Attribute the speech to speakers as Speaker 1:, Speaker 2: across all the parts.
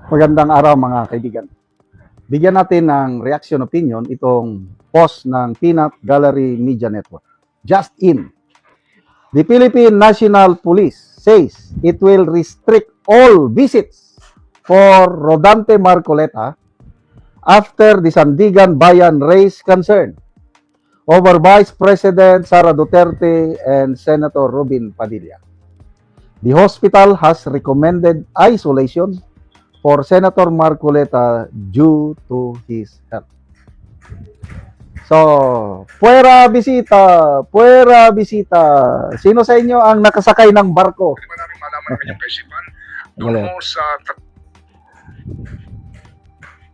Speaker 1: Magandang araw mga kaibigan. Bigyan natin ng reaction opinion itong post ng Peanut Gallery Media Network. Just in. The Philippine National Police says it will restrict all visits for Rodante Marcoleta after the Sandigan Bayan raised concern over Vice President Sara Duterte and Senator Robin Padilla. The hospital has recommended isolation for Senator Marcoleta due to his health. So, puwera bisita. Sino sa inyo ang nakasakay ng barko?
Speaker 2: Di ba namin malaman namin yung kaisipan?
Speaker 1: Wala.
Speaker 2: Doon mo sa...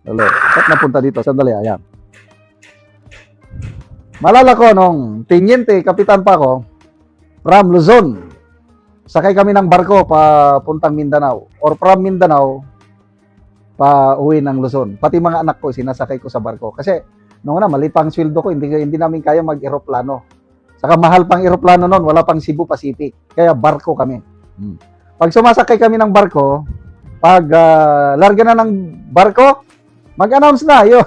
Speaker 1: Hello. Saan napunta dito? Sandali, ayan. Malala ko nung teniente, kapitan pa ako, from Luzon. Sakay kami ng barko papuntang Mindanao. Or from Mindanao, pa uwi ng Luzon. Pati mga anak ko, sinasakay ko sa barko. Kasi, noong una, maliit pang sweldo ko, hindi namin kaya mag-eroplano. Saka mahal pang eroplano noon, wala pang Cebu Pacific. Kaya barko kami. Pag sumasakay kami ng barko, pag larga na ng barko, mag-announce na, yun.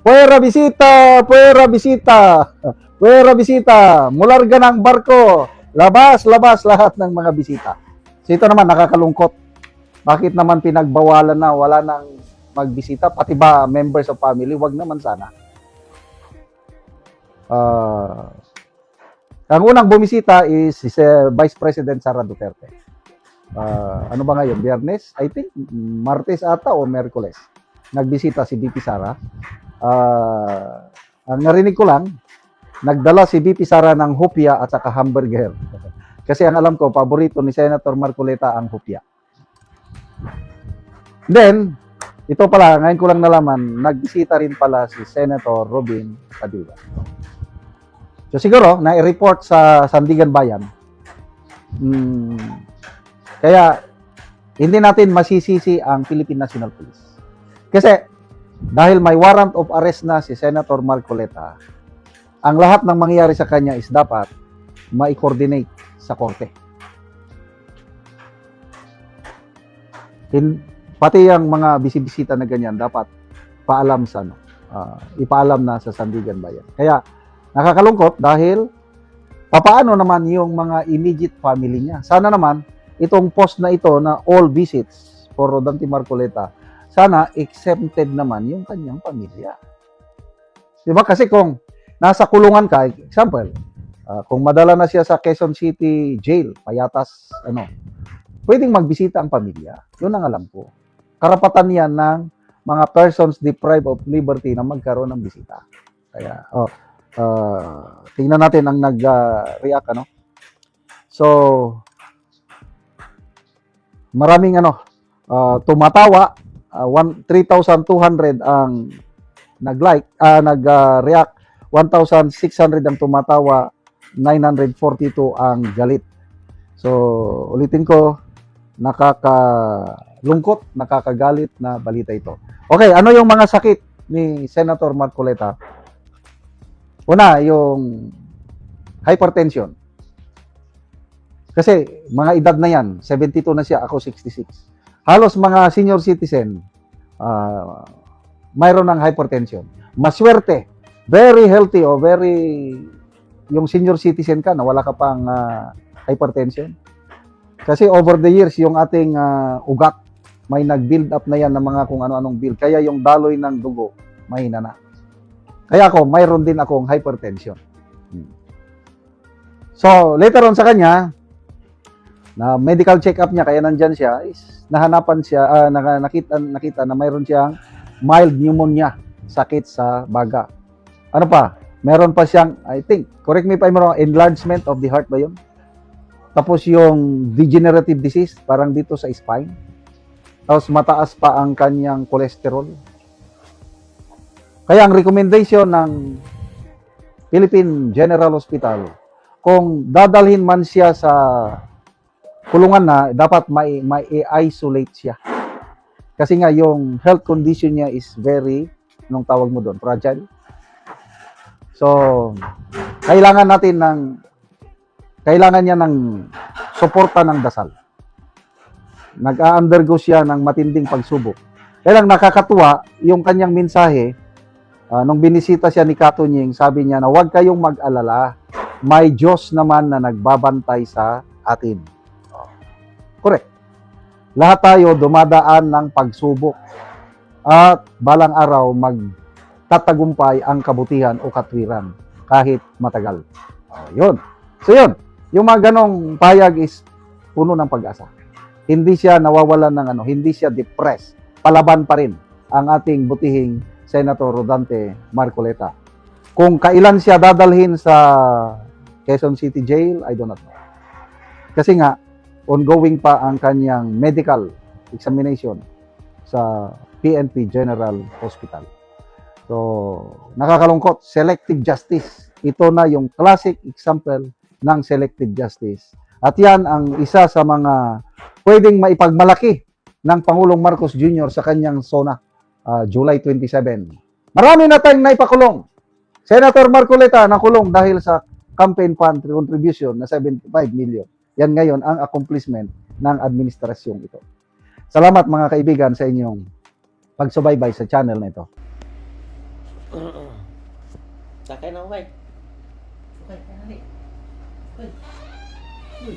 Speaker 1: Puwera bisita, mularga ng barko, labas lahat ng mga bisita. So ito naman, nakakalungkot. Bakit naman pinagbawalan na, wala nang magbisita, pati ba members of family, wag naman sana. Ang unang bumisita is si Vice President Sara Duterte. Ano ba ngayon? Biyernes? I think Martes ata o Merkules. Nagbisita si VP Sara. Ang narinig ko lang, nagdala si VP Sara ng hopya at saka hamburger. Kasi ang alam ko, paborito ni Senator Marcoleta ang hopya. Then, ito pala, ngayon ko lang nalaman, nagbisita rin pala si Senator Robin Padilla. So siguro, na-report sa Sandigan Bayan. Kaya, hindi natin masisisi ang Philippine National Police. Kasi, dahil may warrant of arrest na si Senator Marcoleta, ang lahat ng mangyayari sa kanya is dapat ma-coordinate sa korte. Pati yung mga bisibisita na ganyan, dapat paalam sa ipaalam na sa Sandigan Bayan. Kaya nakakalungkot dahil papaano naman yung mga immediate family niya. Sana naman itong post na ito na all visits for Rodante Marcoleta, sana exempted naman yung kanyang pamilya. Diba? Kasi kung nasa kulungan ka, example, kung madala na siya sa Quezon City Jail, payatas, pwedeng magbisita ang pamilya. Yun ang alam ko. Karapatan yan ng mga persons deprived of liberty na magkaroon ng bisita. Kaya, tingnan natin ang nag-react, So, maraming tumatawa, 3,200 ang nag-react, 1,600 ang tumatawa, 942 ang galit. So, ulitin ko, nakakalungkot, nakakagalit na balita ito. Okay, ano yung mga sakit ni Senator Marcoleta? Una, yung hypertension. Kasi mga edad na yan, 72 na siya, ako 66. Halos mga senior citizen, mayroon ng hypertension. Maswerte, very healthy o yung senior citizen ka na wala ka pang hypertension. Kasi over the years, yung ating ugat, may nag-build up na yan ng mga kung ano-anong build. Kaya yung daloy ng dugo, mahina na. Kaya ako, mayroon din akong hypertension. So, later on sa kanya, na medical check-up niya, kaya nandyan siya, is nahanapan siya, nakita na mayroon siyang mild pneumonia, sakit sa baga. Ano pa? Meron pa siyang, I think, correct me if I'm wrong, enlargement of the heart ba yun? Tapos yung degenerative disease, parang dito sa spine. Tapos mataas pa ang kanyang cholesterol. Kaya ang recommendation ng Philippine General Hospital, kung dadalhin man siya sa kulungan na, dapat may-isolate siya. Kasi nga yung health condition niya is very, anong tawag mo doon, fragile. So, kailangan niya ng suporta ng dasal. Nag-undergo siya ng matinding pagsubok. Kaya lang nakakatuwa yung kanyang mensahe. Nung binisita siya ni Katunying, sabi niya na huwag kayong mag-alala. May Diyos naman na nagbabantay sa atin. Correct. Lahat tayo dumadaan ng pagsubok at balang araw magtatagumpay ang kabutihan o katwiran kahit matagal. Yun. So yun, yung mga ganong payag is puno ng pag-asa. Hindi siya nawawalan ng hindi siya depressed. Palaban pa rin ang ating butihing Senator Rodante Marcoleta. Kung kailan siya dadalhin sa Quezon City Jail, I do not know. Kasi nga, ongoing pa ang kanyang medical examination sa PNP General Hospital. So, nakakalungkot, selective justice. Ito na yung classic example ng selective justice. At yan ang isa sa mga pwedeng maipagmalaki ng Pangulong Marcos Jr. sa kanyang SONA, July 27. Marami na tayong naipakulong. Senator Marcoleta nakulong dahil sa campaign fund contribution na 75 million. Yan ngayon ang accomplishment ng administrasyong ito. Salamat mga kaibigan sa inyong pagsubaybay sa channel na ito.
Speaker 3: Sakay na, okay. Okay, kaya Uy. Uy.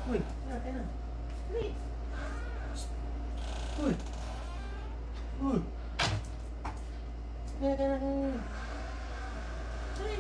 Speaker 3: Uy. Sakay na. Uy. Uy. Uy. Kaya na. Uy.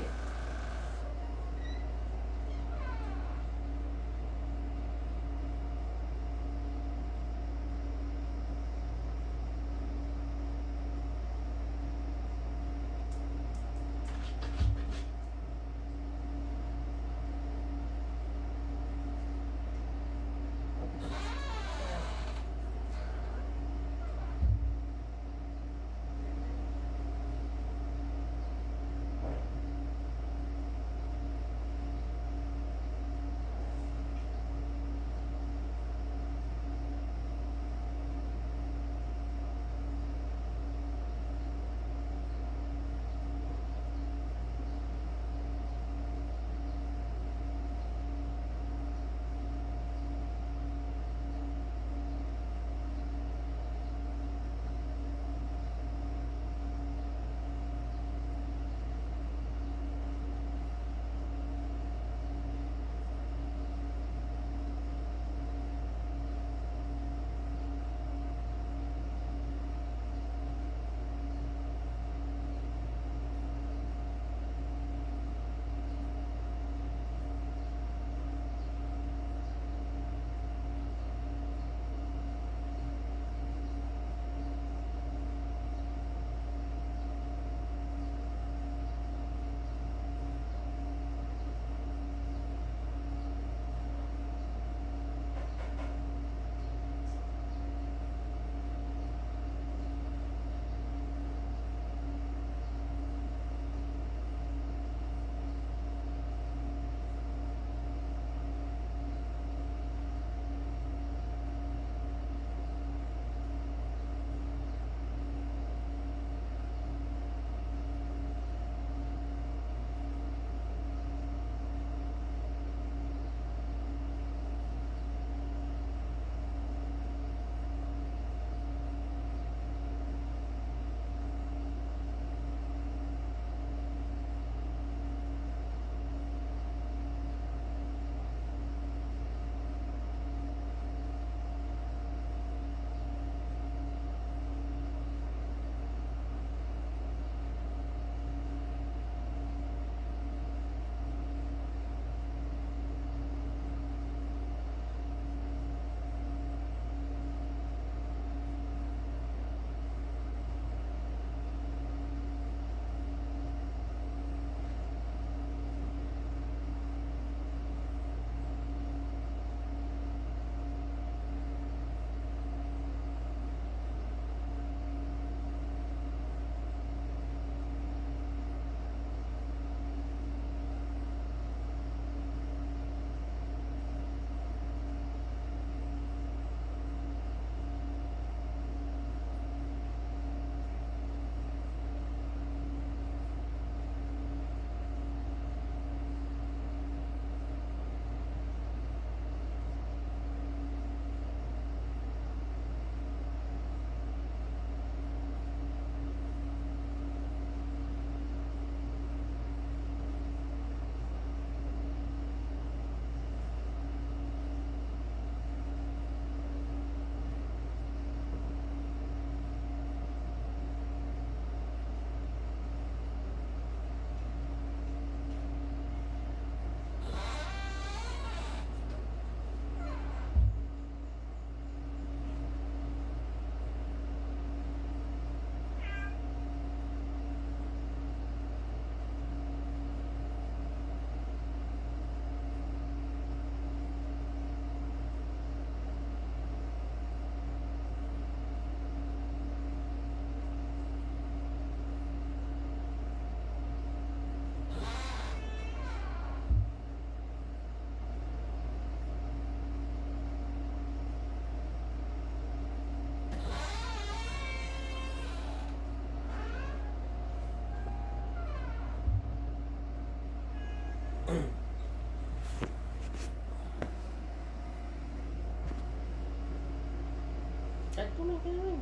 Speaker 3: Kahit tuloy ka naman.